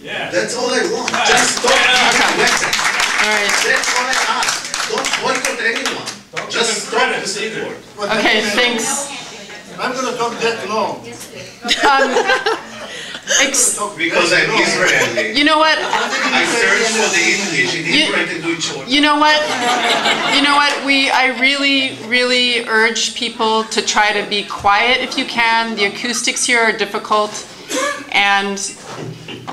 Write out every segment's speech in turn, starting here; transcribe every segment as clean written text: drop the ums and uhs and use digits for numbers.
Yeah. That's all I want. Just don't have weapons. All right. That's all I ask. Don't boycott anyone. Just stop the support. Okay, thanks. I'm going to talk that long. Because I'm Israeli. You know what? I searched for the English in Hebrew I can do it short. You know what? You know what? I really urge people to try to be quiet if you can. The acoustics here are difficult, and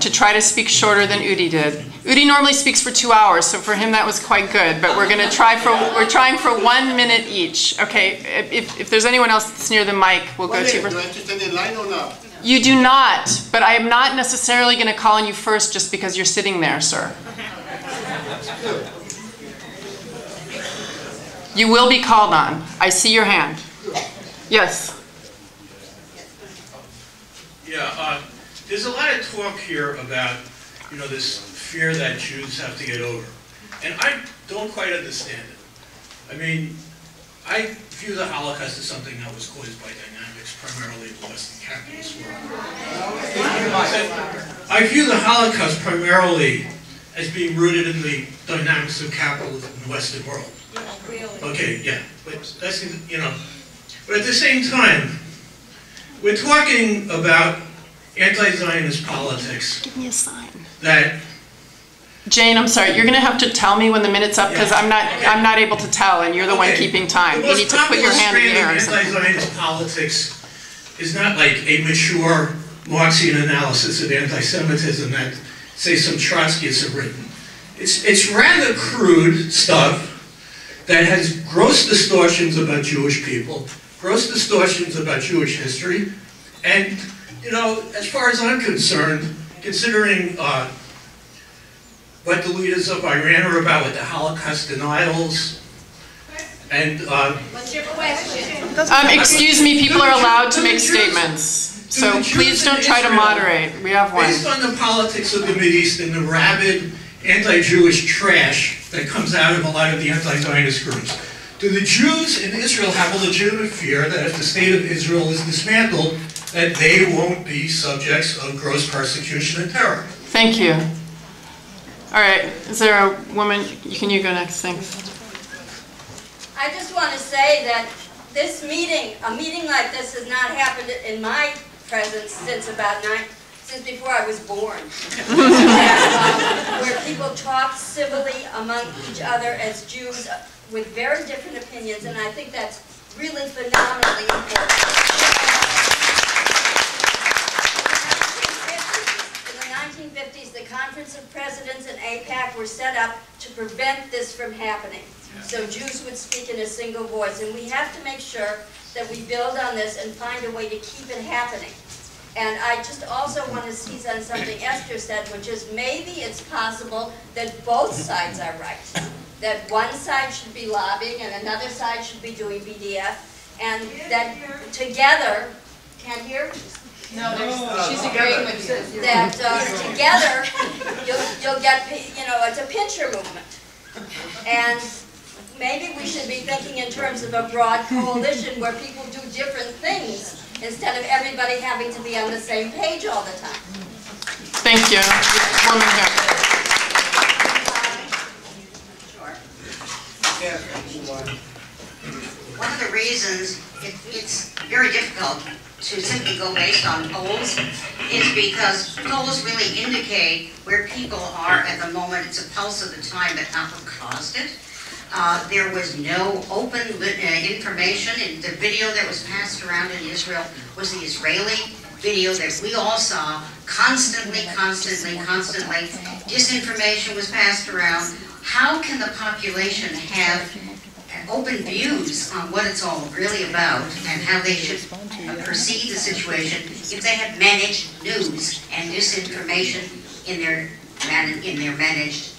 to try to speak shorter than Udi did. Udi normally speaks for 2 hours, so for him that was quite good. But we're trying for 1 minute each. Okay. If there's anyone else that's near the mic, we'll go to you. Do I have to stand in line or not? You do not, but I am not necessarily going to call on you first just because you're sitting there, sir. You will be called on. I see your hand. Yes. Yeah, there's a lot of talk here about, this fear that Jews have to get over. And I don't quite understand it. I mean, I view the Holocaust as something that was caused by dynamics primarily in the Western capitalist world. I view the Holocaust primarily as being rooted in the dynamics of capitalism in the Western world. Okay, yeah, but that's, but at the same time, we're talking about anti-Zionist politics. Give me a sign. That Jane, I'm sorry. You're going to have to tell me when the minute's up because I'm not able to tell, and you're the one keeping time. You need to put your hand in the air. Anti-Zionist politics is not like a mature Marxian analysis of anti-Semitism that, say, some Trotskyists have written. It's rather crude stuff that has gross distortions about Jewish people, gross distortions about Jewish history, and as far as I'm concerned, considering what the leaders of Iran are about with the Holocaust denials, and what's your question? Excuse me, people are allowed to make statements, so please don't try to moderate. We have one. Based on the politics of the Mideast and the rabid anti-Jewish trash that comes out of a lot of the anti-Zionist groups, do the Jews in Israel have a legitimate fear that if the state of Israel is dismantled, that they won't be subjects of gross persecution and terror? Thank you. All right, is there a woman? Can you go next? Thanks. I just want to say that this meeting, a meeting like this has not happened in my presence since since before I was born. Where people talk civilly among each other as Jews with very different opinions, and I think that's really phenomenally important. In the 1950s, the Conference of Presidents and AIPAC were set up to prevent this from happening. So Jews would speak in a single voice. And we have to make sure that we build on this and find a way to keep it happening. And I just also want to seize on something Esther said, which is maybe it's possible that both sides are right. That one side should be lobbying and another side should be doing BDF. And that together, can't hear? No, she's agreeing with you. That together, you'll get, it's a pincher movement. And maybe we should be thinking in terms of a broad coalition where people do different things instead of everybody having to be on the same page all the time. Thank you. Woman here. One of the reasons it's very difficult to simply go based on polls is because polls really indicate where people are at the moment. It's a pulse of the time, but not what caused it. There was no open information. In the video that was passed around in Israel was the Israeli video that we all saw constantly. Disinformation was passed around. How can the population have open views on what it's all really about and how they should perceive the situation if they have managed news and disinformation in their managed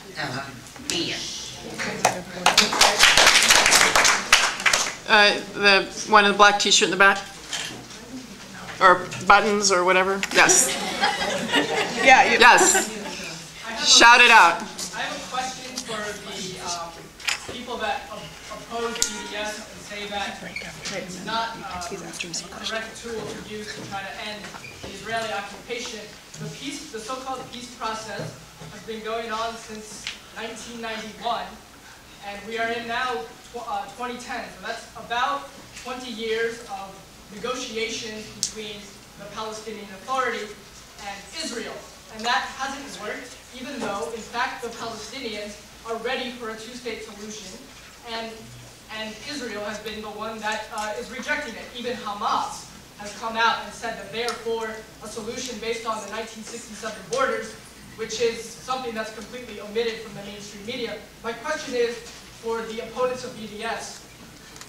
media? The one in the black t-shirt in the back? Or buttons or whatever? Yes. Yeah. Yes. Shout it out. I have a question for the people that oppose BDS and say that It's not a correct tool to use to try to end the Israeli occupation. The so-called peace process has been going on since 1991, and we are in now 2010. So that's about 20 years of negotiations between the Palestinian Authority and Israel. And that hasn't worked, even though, in fact, the Palestinians are ready for a two-state solution, and Israel has been the one that is rejecting it. Even Hamas has come out and said that they are for a solution based on the 1967 borders, which is something that's completely omitted from the mainstream media. My question is, for the opponents of BDS,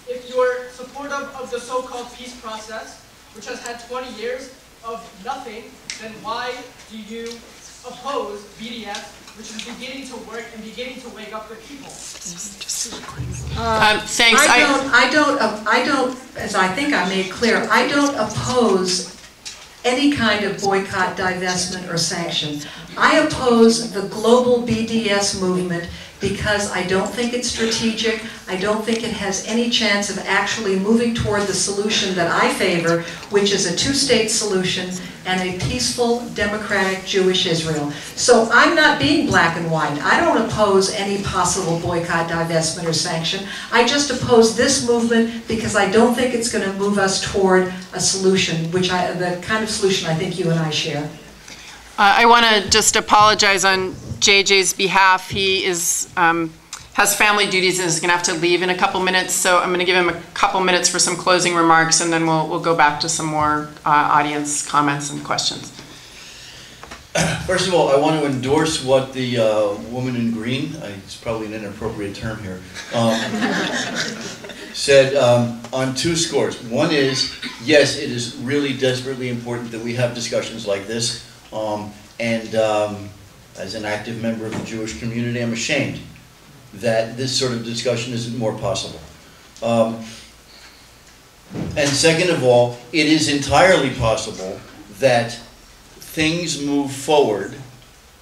if you're supportive of the so-called peace process, which has had 20 years of nothing, then why do you oppose BDS, which is beginning to work and beginning to wake up the people? Thanks. I don't, as I think I made clear, I don't oppose any kind of boycott, divestment, or sanction. I oppose the global BDS movement because I don't think it's strategic. I don't think it has any chance of actually moving toward the solution that I favor, which is a two-state solution and a peaceful, democratic Jewish Israel. So I'm not being black and white. I don't oppose any possible boycott, divestment, or sanction. I just oppose this movement because I don't think it's going to move us toward a solution, the kind of solution I think you and I share. I want to just apologize on JJ's behalf. He is has family duties and is going to have to leave in a couple minutes, so I'm going to give him a couple minutes for some closing remarks, and then we'll go back to some more audience comments and questions. First of all, I want to endorse what the woman in green, it's probably an inappropriate term here, said on two scores. One is, yes, it is really desperately important that we have discussions like this, as an active member of the Jewish community, I'm ashamed that this sort of discussion isn't more possible. And second of all, it is entirely possible that things move forward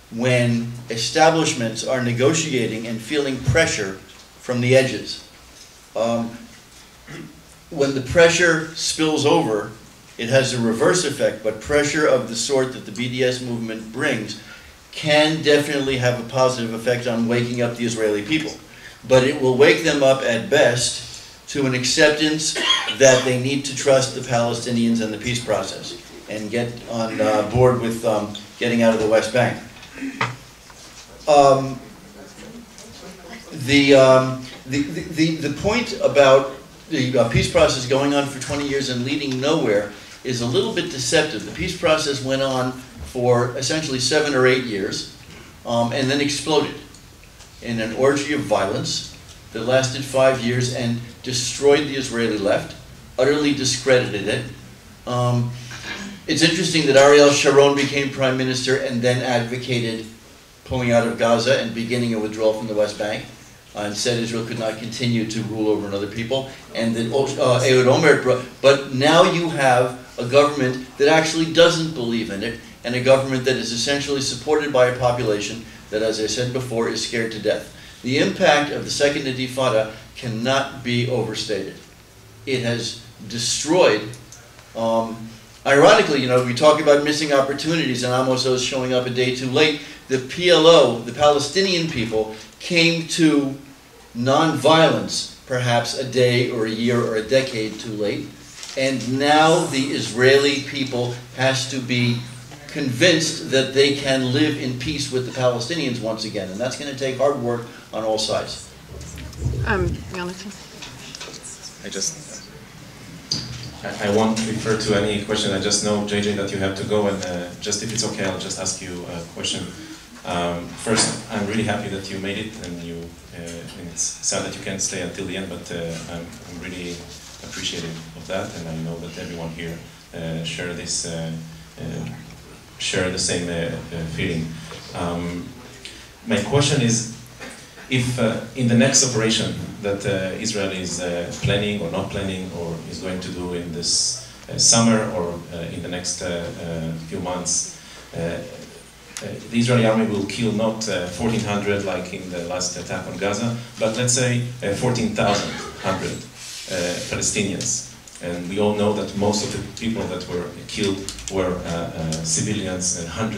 when establishments are negotiating and feeling pressure from the edges. When the pressure spills over, it has a reverse effect, but pressure of the sort that the BDS movement brings can definitely have a positive effect on waking up the Israeli people. But it will wake them up at best to an acceptance that they need to trust the Palestinians and the peace process and get on board with getting out of the West Bank. The point about the peace process going on for 20 years and leading nowhere is a little bit deceptive. The peace process went on for essentially 7 or 8 years and then exploded in an orgy of violence that lasted 5 years and destroyed the Israeli left, utterly discredited it. It's interesting that Ariel Sharon became prime minister and then advocated pulling out of Gaza and beginning a withdrawal from the West Bank, and said Israel could not continue to rule over another people, and that Ehud Olmert, but now you have a government that actually doesn't believe in it, and a government that is essentially supported by a population that, as I said before, is scared to death. The impact of the Second Intifada cannot be overstated. It has destroyed, ironically, we talk about missing opportunities and Amos Oz showing up a day too late. The PLO, the Palestinian people, came to non-violence perhaps a day or a year or a decade too late. And now the Israeli people has to be convinced that they can live in peace with the Palestinians once again. And that's going to take hard work on all sides. Jonathan? I won't refer to any question. I just know, JJ, that you have to go, and just if it's okay, I'll just ask you a question. First, I'm really happy that you made it, and it's sad that you can't stay until the end, but I'm really appreciative of that, and I know that everyone here share the same feeling. My question is, if in the next operation that Israel is planning or not planning or is going to do in this summer or in the next few months, the Israeli army will kill not 1,400 like in the last attack on Gaza, but let's say 14,100 Palestinians. And we all know that most of the people that were killed were civilians, and hundreds